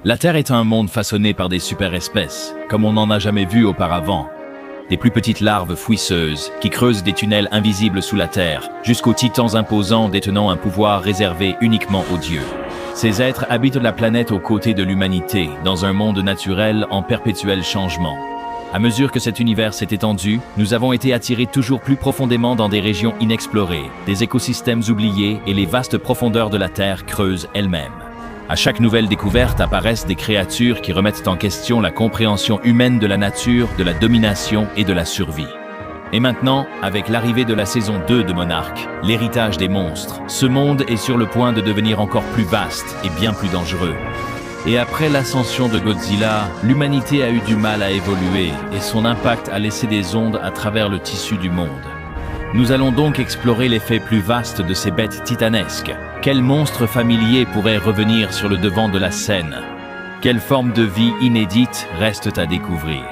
La Terre est un monde façonné par des super-espèces, comme on n'en a jamais vu auparavant. Des plus petites larves fouisseuses qui creusent des tunnels invisibles sous la Terre, jusqu'aux titans imposants détenant un pouvoir réservé uniquement aux dieux. Ces êtres habitent la planète aux côtés de l'humanité, dans un monde naturel en perpétuel changement. À mesure que cet univers s'est étendu, nous avons été attirés toujours plus profondément dans des régions inexplorées, des écosystèmes oubliés et les vastes profondeurs de la Terre creuses elles-mêmes. À chaque nouvelle découverte apparaissent des créatures qui remettent en question la compréhension humaine de la nature, de la domination et de la survie. Et maintenant, avec l'arrivée de la saison 2 de Monarch, l'héritage des monstres, ce monde est sur le point de devenir encore plus vaste et bien plus dangereux. Et après l'ascension de Godzilla, l'humanité a eu du mal à évoluer et son impact a laissé des ondes à travers le tissu du monde. Nous allons donc explorer l'effet plus vaste de ces bêtes titanesques. Quels monstres familiers pourraient revenir sur le devant de la scène? Quelles formes de vie inédites restent à découvrir?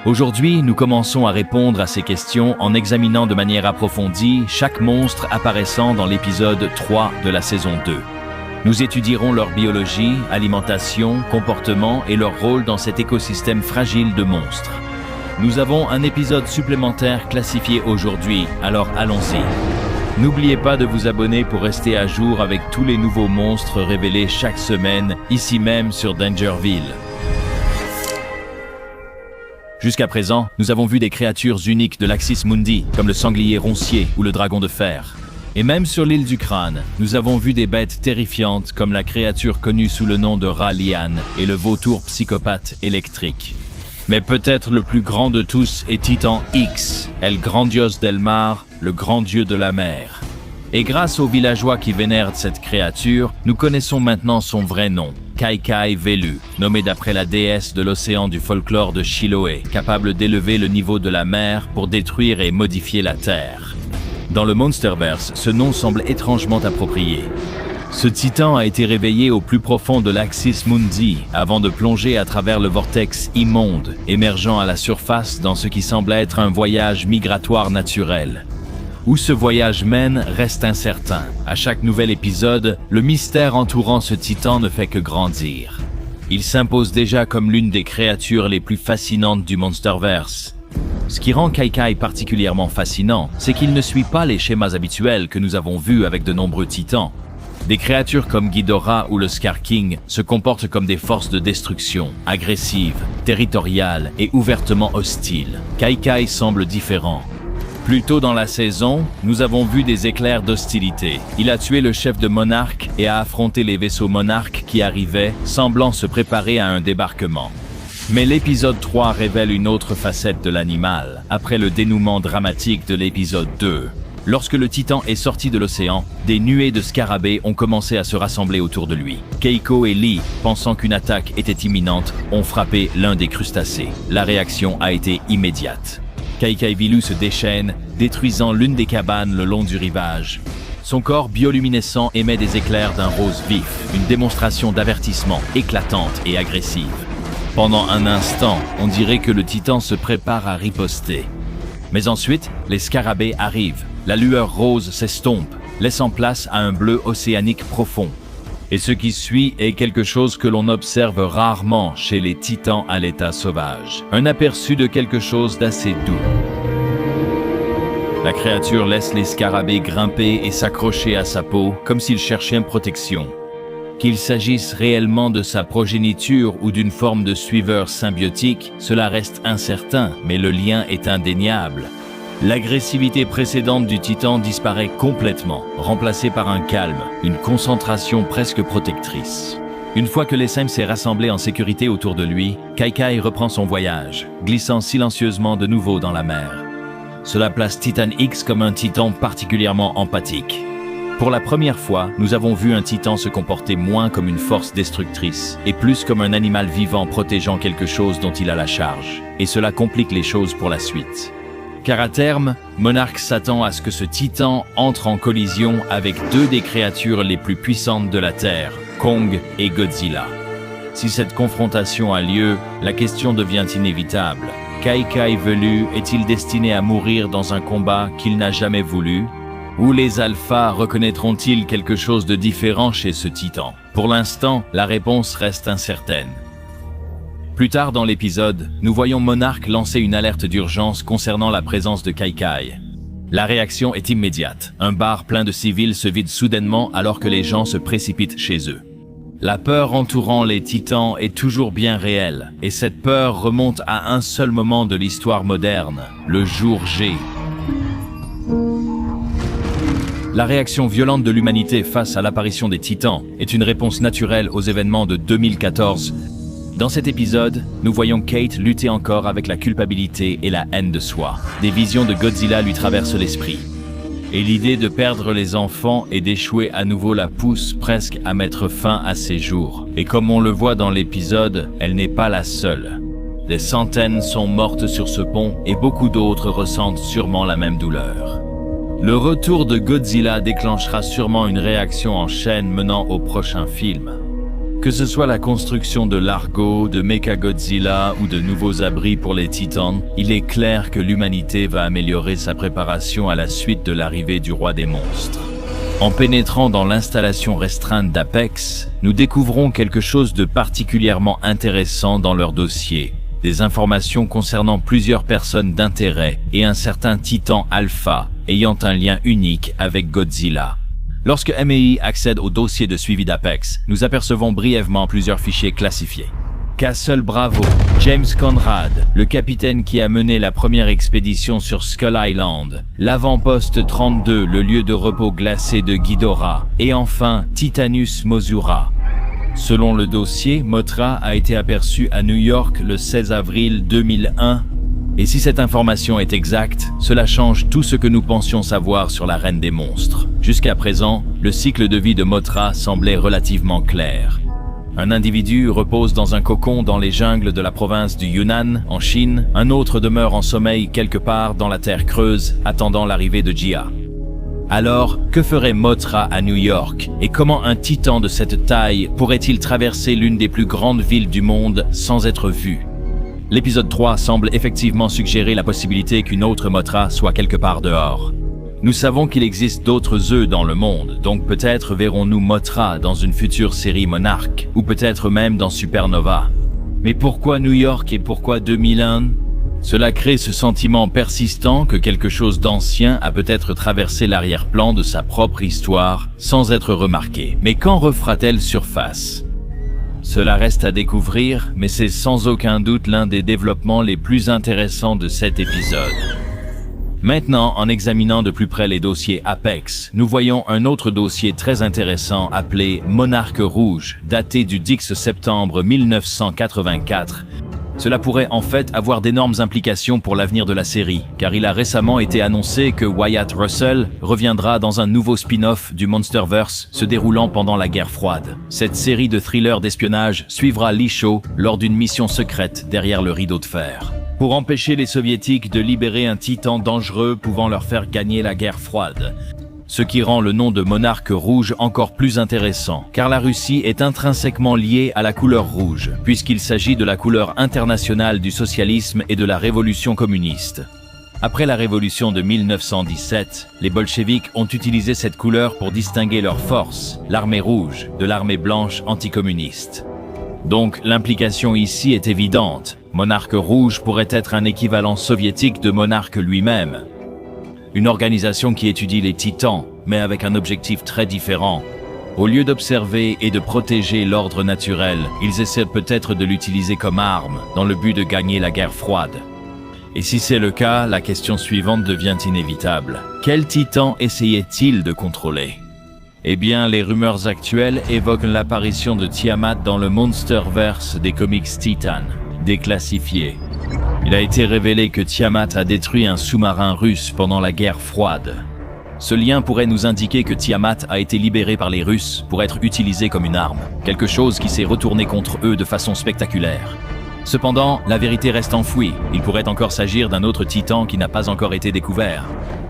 Aujourd'hui, nous commençons à répondre à ces questions en examinant de manière approfondie chaque monstre apparaissant dans l'épisode 3 de la saison 2. Nous étudierons leur biologie, alimentation, comportement et leur rôle dans cet écosystème fragile de monstres. Nous avons un épisode supplémentaire classifié aujourd'hui, alors allons-y. N'oubliez pas de vous abonner pour rester à jour avec tous les nouveaux monstres révélés chaque semaine, ici même sur Dangerville. Jusqu'à présent, nous avons vu des créatures uniques de l'Axis Mundi, comme le sanglier roncier ou le dragon de fer. Et même sur l'île du Crâne, nous avons vu des bêtes terrifiantes comme la créature connue sous le nom de Ralian et le vautour psychopathe électrique. Mais peut-être le plus grand de tous est Titan X, El Grandios del Mar, le grand dieu de la mer. Et grâce aux villageois qui vénèrent cette créature, nous connaissons maintenant son vrai nom, Kai-Kai Velu, nommé d'après la déesse de l'océan du folklore de Chiloé, capable d'élever le niveau de la mer pour détruire et modifier la terre. Dans le Monsterverse, ce nom semble étrangement approprié. Ce titan a été réveillé au plus profond de l'Axis Mundi avant de plonger à travers le vortex immonde, émergeant à la surface dans ce qui semble être un voyage migratoire naturel. Où ce voyage mène reste incertain. À chaque nouvel épisode, le mystère entourant ce titan ne fait que grandir. Il s'impose déjà comme l'une des créatures les plus fascinantes du Monsterverse. Ce qui rend Kai-Kai particulièrement fascinant, c'est qu'il ne suit pas les schémas habituels que nous avons vus avec de nombreux titans. Des créatures comme Ghidorah ou le Scar King se comportent comme des forces de destruction, agressives, territoriales et ouvertement hostiles. Kai-Kai semble différent. Plus tôt dans la saison, nous avons vu des éclairs d'hostilité. Il a tué le chef de Monarch et a affronté les vaisseaux Monarch qui arrivaient, semblant se préparer à un débarquement. Mais l'épisode 3 révèle une autre facette de l'animal, après le dénouement dramatique de l'épisode 2. Lorsque le titan est sorti de l'océan, des nuées de scarabées ont commencé à se rassembler autour de lui. Keiko et Lee, pensant qu'une attaque était imminente, ont frappé l'un des crustacés. La réaction a été immédiate. Kai-Kai Velu se déchaîne, détruisant l'une des cabanes le long du rivage. Son corps bioluminescent émet des éclairs d'un rose vif, une démonstration d'avertissement éclatante et agressive. Pendant un instant, on dirait que le titan se prépare à riposter. Mais ensuite, les scarabées arrivent. La lueur rose s'estompe, laissant place à un bleu océanique profond. Et ce qui suit est quelque chose que l'on observe rarement chez les titans à l'état sauvage. Un aperçu de quelque chose d'assez doux. La créature laisse les scarabées grimper et s'accrocher à sa peau comme s'il cherchait une protection. Qu'il s'agisse réellement de sa progéniture ou d'une forme de suiveur symbiotique, cela reste incertain, mais le lien est indéniable. L'agressivité précédente du titan disparaît complètement, remplacée par un calme, une concentration presque protectrice. Une fois que l'essaim s'est rassemblé en sécurité autour de lui, Kai-Kai reprend son voyage, glissant silencieusement de nouveau dans la mer. Cela place Titan X comme un titan particulièrement empathique. Pour la première fois, nous avons vu un titan se comporter moins comme une force destructrice et plus comme un animal vivant protégeant quelque chose dont il a la charge. Et cela complique les choses pour la suite. Car à terme, Monarch s'attend à ce que ce titan entre en collision avec deux des créatures les plus puissantes de la Terre, Kong et Godzilla. Si cette confrontation a lieu, la question devient inévitable. Kai-Kai Velu est-il destiné à mourir dans un combat qu'il n'a jamais voulu? Ou les alphas reconnaîtront-ils quelque chose de différent chez ce titan? Pour l'instant, la réponse reste incertaine. Plus tard dans l'épisode, nous voyons Monarch lancer une alerte d'urgence concernant la présence de Kai-Kai. La réaction est immédiate. Un bar plein de civils se vide soudainement alors que les gens se précipitent chez eux. La peur entourant les Titans est toujours bien réelle, et cette peur remonte à un seul moment de l'histoire moderne, le jour J. La réaction violente de l'humanité face à l'apparition des Titans est une réponse naturelle aux événements de 2014. Dans cet épisode, nous voyons Kate lutter encore avec la culpabilité et la haine de soi. Des visions de Godzilla lui traversent l'esprit. Et l'idée de perdre les enfants et d'échouer à nouveau la pousse presque à mettre fin à ses jours. Et comme on le voit dans l'épisode, elle n'est pas la seule. Des centaines sont mortes sur ce pont et beaucoup d'autres ressentent sûrement la même douleur. Le retour de Godzilla déclenchera sûrement une réaction en chaîne menant au prochain film. Que ce soit la construction de Largo, de Mechagodzilla ou de nouveaux abris pour les Titans, il est clair que l'humanité va améliorer sa préparation à la suite de l'arrivée du roi des monstres. En pénétrant dans l'installation restreinte d'Apex, nous découvrons quelque chose de particulièrement intéressant dans leur dossier. Des informations concernant plusieurs personnes d'intérêt et un certain Titan Alpha ayant un lien unique avec Godzilla. Lorsque MEI accède au dossier de suivi d'Apex, nous apercevons brièvement plusieurs fichiers classifiés. Castle Bravo, James Conrad, le capitaine qui a mené la première expédition sur Skull Island, l'avant-poste 32, le lieu de repos glacé de Ghidorah, et enfin Titanus Mosura. Selon le dossier, Mothra a été aperçu à New York le 16 avril 2001. Et si cette information est exacte, cela change tout ce que nous pensions savoir sur la Reine des Monstres. Jusqu'à présent, le cycle de vie de Mothra semblait relativement clair. Un individu repose dans un cocon dans les jungles de la province du Yunnan, en Chine. Un autre demeure en sommeil quelque part dans la terre creuse, attendant l'arrivée de Jia. Alors, que ferait Mothra à New York? Et comment un titan de cette taille pourrait-il traverser l'une des plus grandes villes du monde sans être vu? L'épisode 3 semble effectivement suggérer la possibilité qu'une autre Mothra soit quelque part dehors. Nous savons qu'il existe d'autres œufs dans le monde, donc peut-être verrons-nous Mothra dans une future série Monarch, ou peut-être même dans Supernova. Mais pourquoi New York et pourquoi 2001? Cela crée ce sentiment persistant que quelque chose d'ancien a peut-être traversé l'arrière-plan de sa propre histoire sans être remarqué. Mais quand refera-t-elle surface? Cela reste à découvrir, mais c'est sans aucun doute l'un des développements les plus intéressants de cet épisode. Maintenant, en examinant de plus près les dossiers Apex, nous voyons un autre dossier très intéressant appelé Monarque Rouge, daté du 10 septembre 1984. Cela pourrait en fait avoir d'énormes implications pour l'avenir de la série, car il a récemment été annoncé que Wyatt Russell reviendra dans un nouveau spin-off du Monsterverse se déroulant pendant la guerre froide. Cette série de thrillers d'espionnage suivra Lee Shaw lors d'une mission secrète derrière le rideau de fer. Pour empêcher les soviétiques de libérer un titan dangereux pouvant leur faire gagner la guerre froide. Ce qui rend le nom de Monarque Rouge encore plus intéressant, car la Russie est intrinsèquement liée à la couleur rouge, puisqu'il s'agit de la couleur internationale du socialisme et de la révolution communiste. Après la révolution de 1917, les bolcheviks ont utilisé cette couleur pour distinguer leurs forces, l'armée rouge, de l'armée blanche anticommuniste. Donc l'implication ici est évidente, Monarque Rouge pourrait être un équivalent soviétique de Monarque lui-même. Une organisation qui étudie les titans, mais avec un objectif très différent. Au lieu d'observer et de protéger l'ordre naturel, ils essaient peut-être de l'utiliser comme arme, dans le but de gagner la guerre froide. Et si c'est le cas, la question suivante devient inévitable. Quel titan essayait-il de contrôler? Eh bien, les rumeurs actuelles évoquent l'apparition de Tiamat dans le Monsterverse des comics Titan, déclassifiés. Il a été révélé que Tiamat a détruit un sous-marin russe pendant la guerre froide. Ce lien pourrait nous indiquer que Tiamat a été libéré par les Russes pour être utilisé comme une arme, quelque chose qui s'est retourné contre eux de façon spectaculaire. Cependant, la vérité reste enfouie. Il pourrait encore s'agir d'un autre titan qui n'a pas encore été découvert.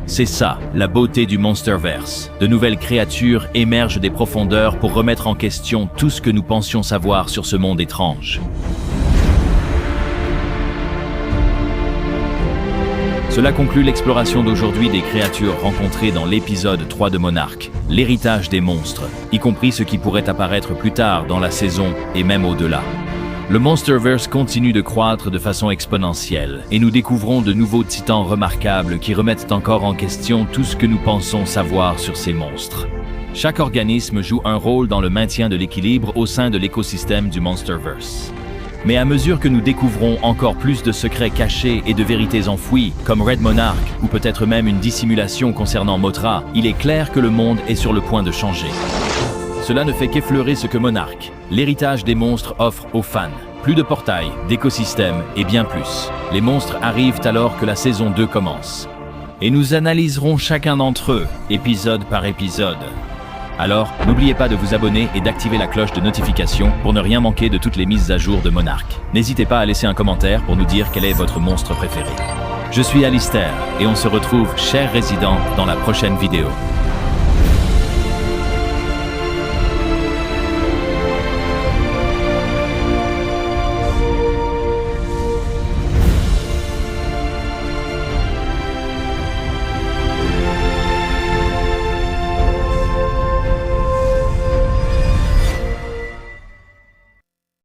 C'est ça, la beauté du Monsterverse. De nouvelles créatures émergent des profondeurs pour remettre en question tout ce que nous pensions savoir sur ce monde étrange. Cela conclut l'exploration d'aujourd'hui des créatures rencontrées dans l'épisode 3 de Monarch, l'héritage des monstres, y compris ce qui pourrait apparaître plus tard dans la saison et même au-delà. Le Monsterverse continue de croître de façon exponentielle et nous découvrons de nouveaux titans remarquables qui remettent encore en question tout ce que nous pensons savoir sur ces monstres. Chaque organisme joue un rôle dans le maintien de l'équilibre au sein de l'écosystème du Monsterverse. Mais à mesure que nous découvrons encore plus de secrets cachés et de vérités enfouies, comme Red Monarch ou peut-être même une dissimulation concernant Mothra, il est clair que le monde est sur le point de changer. Cela ne fait qu'effleurer ce que Monarch, l'héritage des monstres, offre aux fans. Plus de portails, d'écosystèmes et bien plus. Les monstres arrivent alors que la saison 2 commence. Et nous analyserons chacun d'entre eux, épisode par épisode. Alors, n'oubliez pas de vous abonner et d'activer la cloche de notification pour ne rien manquer de toutes les mises à jour de Monarch. N'hésitez pas à laisser un commentaire pour nous dire quel est votre monstre préféré. Je suis Alistair et on se retrouve, chers résidents, dans la prochaine vidéo.